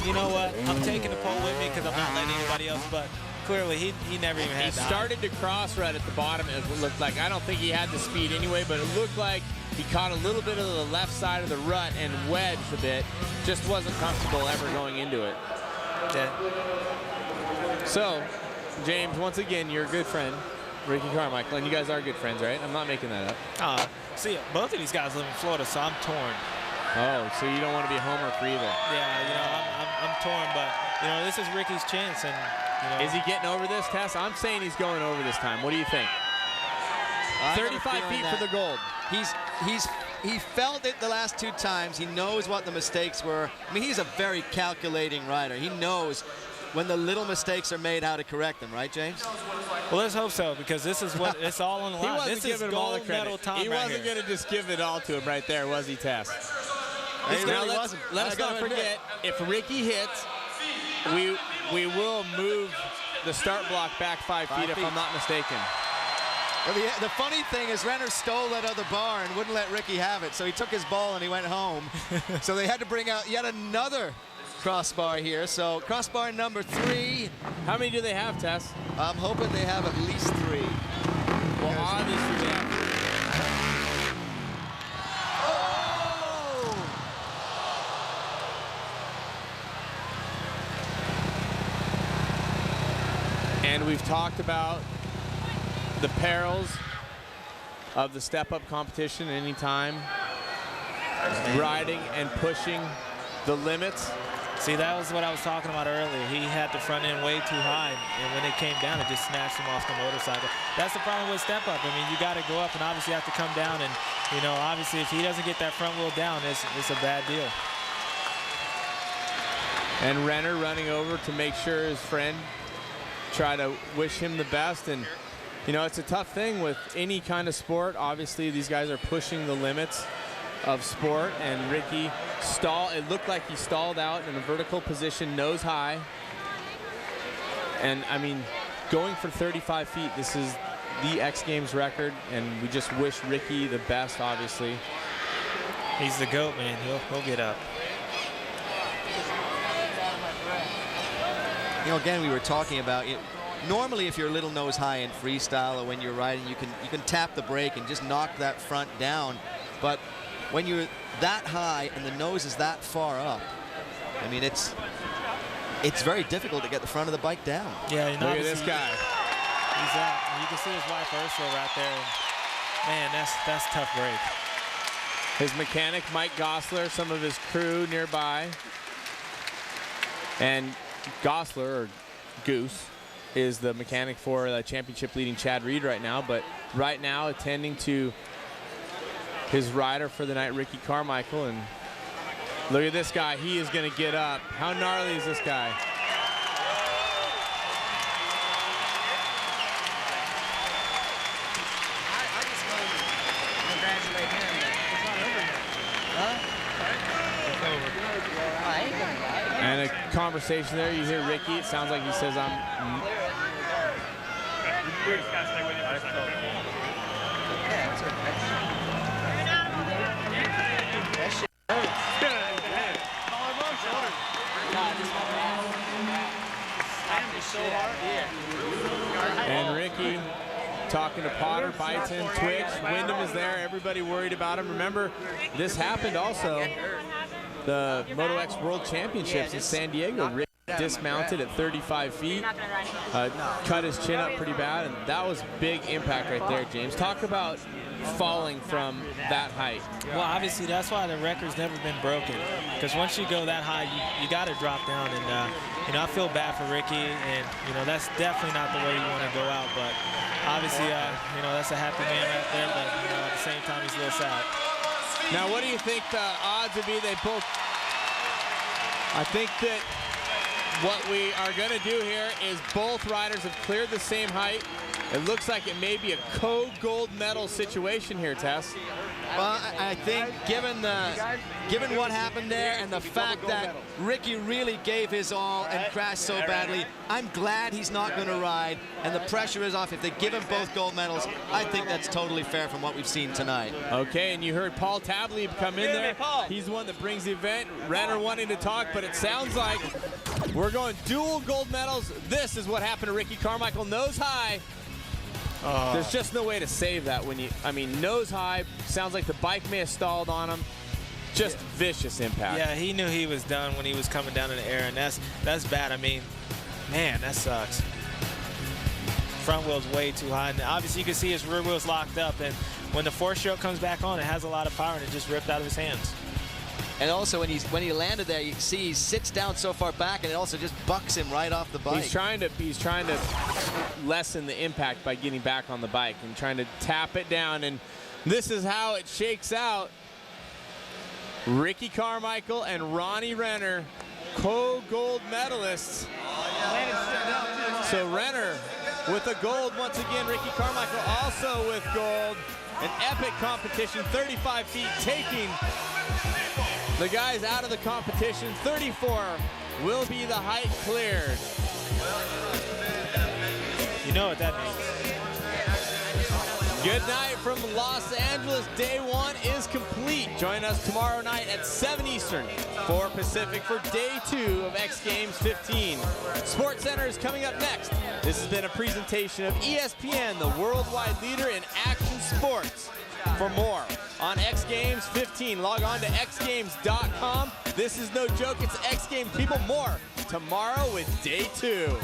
you know what, I'm taking the pole with me because I'm not letting anybody else, but clearly he never even had He started to cross right at the bottom, it looked like. I don't think he had the speed anyway, but it looked like he caught a little bit of the left side of the rut and wedged a bit. Just wasn't comfortable ever going into it. Yeah. So, James, once again, you're a good friend, Ricky Carmichael, and you guys are good friends, right? I'm not making that up. See, both of these guys live in Florida, so I'm torn. Oh, so you don't want to be a homer for either. Yeah, you know, I'm torn, but, you know, this is Ricky's chance. And you know, is he getting over this, Tess? I'm saying he's going over this time. What do you think? 35 feet for the gold. He felt it the last 2 times. He knows what the mistakes were. I mean, he's a very calculating rider. He knows when the little mistakes are made, how to correct them, right, James? Well, let's hope so, because this is what it's all on the line. He wasn't giving him all the credit. Medal time. He wasn't going to just give it all to him right there, was he, Tess? Now let us not forget, if Ricky hits, we will move the start block back 5 feet, if I'm not mistaken. Well, the funny thing is Renner stole that other bar and wouldn't let Ricky have it, so he took his ball and he went home. So they had to bring out yet another crossbar here. So crossbar number 3. How many do they have, Tess? I'm hoping they have at least 3. Well, obviously they have 3. And we've talked about the perils of the step-up competition anytime. Riding and pushing the limits. See, that was what I was talking about earlier. He had the front end way too high, and when it came down, it just snatched him off the motorcycle. That's the problem with step-up. I mean, you got to go up and obviously have to come down, and, you know, obviously if he doesn't get that front wheel down, it's a bad deal. And Renner running over to make sure his friend try to wish him the best. And, you know, it's a tough thing with any kind of sport. Obviously, these guys are pushing the limits of sport, and Ricky it looked like he stalled out in a vertical position, nose high. And I mean, going for 35 feet, this is the X Games record, and we just wish Ricky the best, obviously. He's the GOAT, man. He'll get up. You know, again, we were talking about it. Normally, if you're a little nose high in freestyle or when you're riding, you can tap the brake and just knock that front down. But when you're that high and the nose is that far up, I mean, it's very difficult to get the front of the bike down. Yeah, you know, look at this guy. He's out. You can see his wife Ursula right there. Man, that's tough break. His mechanic, Mike Gosler, some of his crew nearby. And Gosler, or Goose, is the mechanic for the championship leading Chad Reed right now, but right now attending to his rider for the night, Ricky Carmichael. And look at this guy. He is going to get up. How gnarly is this guy? conversation there. You hear Ricky. It sounds like he says, And Ricky talking to Potter, Byton, Twitch. Windham is there. Everybody worried about him. Remember, this happened also. The Moto X World Championships in San Diego. Ricky dismounted at 35 feet, cut his chin up pretty bad, and that was big impact right there, James. Talk about falling from that height. Well, obviously that's why the record's never been broken, because once you go that high, you got to drop down, and you know, I feel bad for Ricky, and you know, that's definitely not the way you want to go out, but obviously you know, that's a happy man right there, but you know, at the same time he's a little sad. Now, what do you think the odds would be they both? I think that what we are going to do here is both riders have cleared the same height. It looks like it may be a co-gold medal situation here, Tess. Well, I think given what happened there and the fact that Ricky really gave his all and crashed so badly, I'm glad he's not going to ride, and the pressure is off. If they give him both gold medals, I think that's totally fair from what we've seen tonight. Okay, and you heard Paul Tablieb come in there. He's the one that brings the event. Renner wanting to talk, but it sounds like we're going dual gold medals. This is what happened to Ricky Carmichael, nose high. There's just no way to save that when you, I mean, nose high, sounds like the bike may have stalled on him. Just vicious impact. Yeah, he knew he was done when he was coming down in the air, and that's bad. I mean, man, that sucks. Front wheel's way too high, and obviously you can see his rear wheel's locked up, and when the four-stroke comes back on, it has a lot of power, and it just ripped out of his hands. And also, when he landed there, you can see he sits down so far back, and it also just bucks him right off the bike. He's trying to lessen the impact by getting back on the bike and trying to tap it down. And this is how it shakes out. Ricky Carmichael and Ronnie Renner, co-gold medalists. So Renner with a gold once again. Ricky Carmichael also with gold. An epic competition, 35 feet, taking the guys out of the competition. 34 will be the height cleared. You know what that means. Good night from Los Angeles. Day one is complete. Join us tomorrow night at 7 Eastern, 4 Pacific for day 2 of X Games 15. Sports Center is coming up next. This has been a presentation of ESPN, the worldwide leader in action sports. For more on X Games 15, log on to xgames.com. This is no joke. It's X Games, people. More tomorrow with day 2.